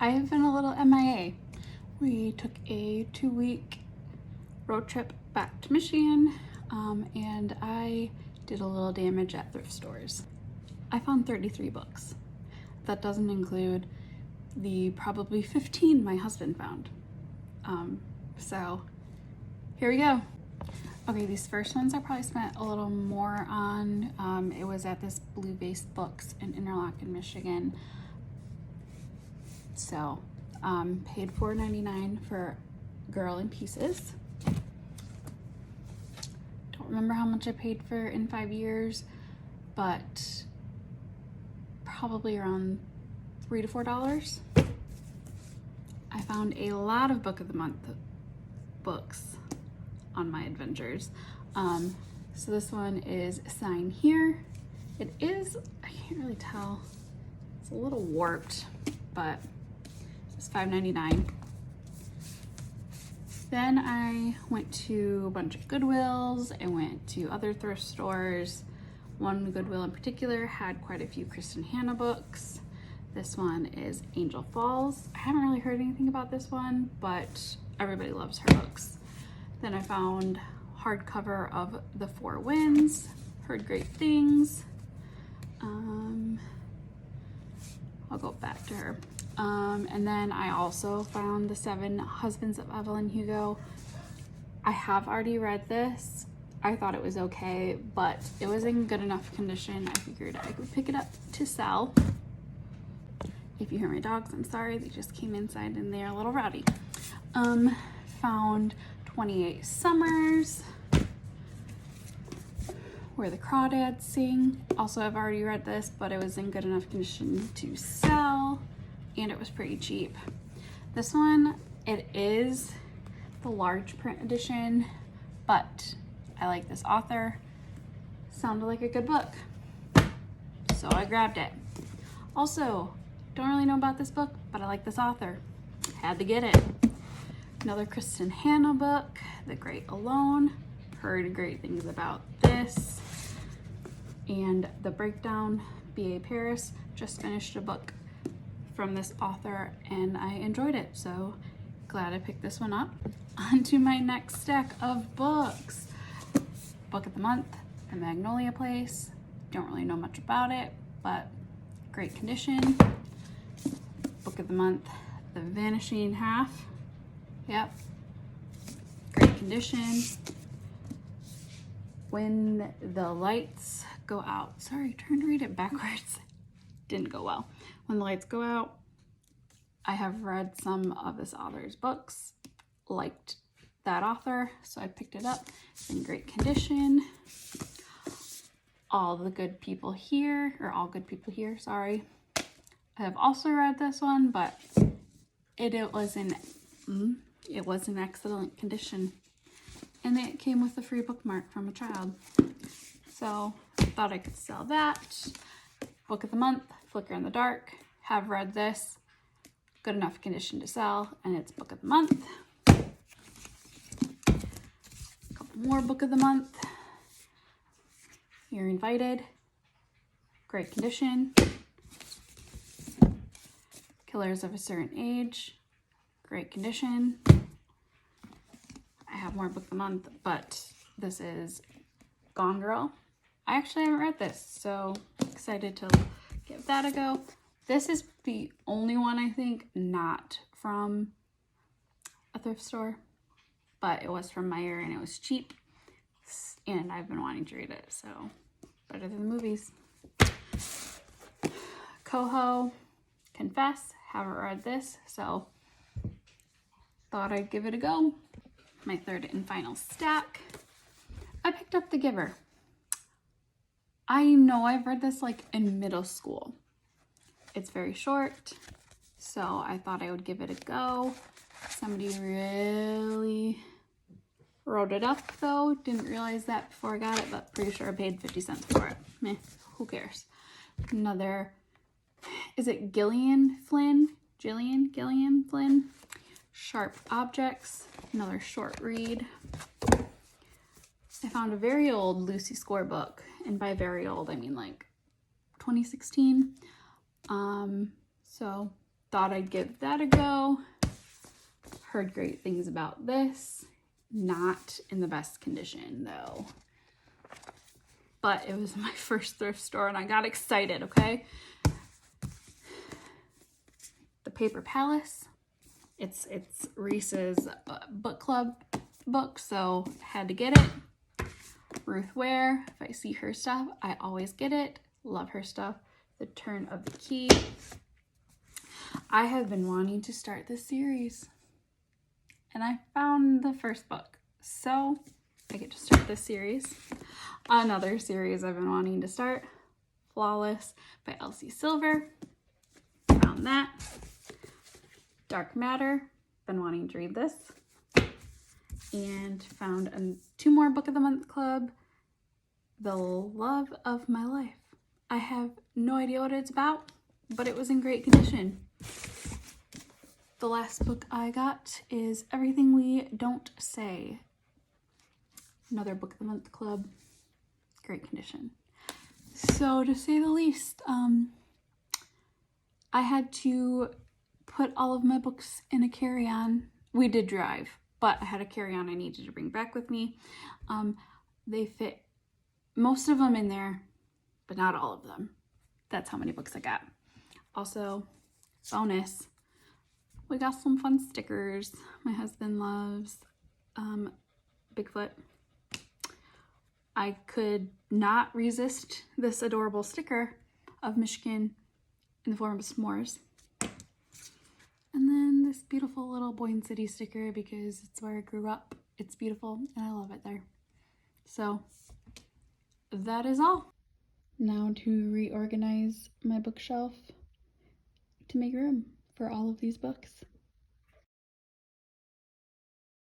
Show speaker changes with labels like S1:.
S1: I have been a little MIA. We took a 2-week road trip back to Michigan, and I did a little damage at thrift stores. I found 33 books. That doesn't include the probably 15 my husband found. So here we go. Okay, these first ones I probably spent a little more on. It was at this Blue Vase Books in Interlochen, Michigan. So paid $4.99 for Girl in Pieces. Don't remember how much I paid for In 5 Years, but probably around $3 to $4. I found a lot of Book of the Month books on my adventures. So this one is Sign Here. It is, I can't really tell, it's a little warped, but it's $5.99. Then I went to a bunch of Goodwills. I went to other thrift stores. One Goodwill in particular had quite a few Kristen Hanna books. This one is Angel Falls. I haven't really heard anything about this one, but everybody loves her books. Then I found hardcover of The Four Winds. Heard great things. I'll go back to her. And then I also found The Seven Husbands of Evelyn Hugo. I have already read this. I thought it was okay, but it was in good enough condition. I figured I could pick it up to sell. If you hear my dogs, I'm sorry. They just came inside and they're a little rowdy. Found 28 Summers, Where the Crawdads Sing. Also, I've already read this, but it was in good enough condition to sell, and it was pretty cheap. This one, it is the large print edition, but I like this author. Sounded like a good book, so I grabbed it. Also, don't really know about this book, but I like this author. Had to get it. Another Kristen Hanna book, The Great Alone. Heard great things about this. And The Breakdown, B.A. Paris. Just finished a book from this author and I enjoyed it, so glad I picked this one up. On to my next stack of books. Book of the Month, The Magnolia Place. Don't really know much about it, but great condition. Book of the Month, The Vanishing Half. Yep, great condition. When the Lights Go Out. Sorry, trying to read it backwards. Didn't go well. When the Lights Go Out. I have read some of this author's books, liked that author, so I picked it up. It's in great condition. All Good People Here, sorry. I have also read this one, but it was in excellent condition, and it came with a free bookmark from a child, so I thought I could sell that. Book of the Month, Flicker in the Dark. Have read this, good enough condition to sell, and it's Book of the Month. A couple more Book of the Month. You're Invited, great condition. Killers of a Certain Age, great condition. I have more Book of the Month, but this is Gone Girl. I actually haven't read this, so excited to give that a go. This is the only one I think not from a thrift store, but it was from Meyer and it was cheap, and I've been wanting to read it, so better than the movies. Coho, Confess. Haven't read this, so thought I'd give it a go. My third and final stack. I picked up The Giver. I know I've read this like in middle school. It's very short, so I thought I would give it a go. Somebody really wrote it up though. Didn't realize that before I got it, but pretty sure I paid 50 cents for it. Meh, who cares? Another, is it Gillian Flynn? Sharp Objects, another short read. I found a very old Lucy Score book, and by very old I mean like 2016. So thought I'd give that a go. Heard great things about this. Not in the best condition though. But it was my first thrift store and I got excited, okay? The Paper Palace. It's Reese's book club book, so had to get it. Ruth Ware, if I see her stuff, I always get it. Love her stuff. The Turn of the Key. I have been wanting to start this series and I found the first book, so I get to start this series. Another series I've been wanting to start, Flawless by Elsie Silver. Found that. Dark Matter, been wanting to read this. And found 2 more Book of the Month Club, The Love of My Life. I have no idea what it's about, but it was in great condition. The last book I got is Everything We Don't Say. Another Book of the Month Club, great condition. So to say the least, I had to put all of my books in a carry-on. We did drive, but I had a carry-on I needed to bring back with me. They fit most of them in there, but not all of them. That's how many books I got. Also, bonus, we got some fun stickers. My husband loves Bigfoot. I could not resist this adorable sticker of Michigan in the form of s'mores. And then this beautiful little Boyne City sticker because it's where I grew up. It's beautiful and I love it there. So that is all. Now to reorganize my bookshelf to make room for all of these books.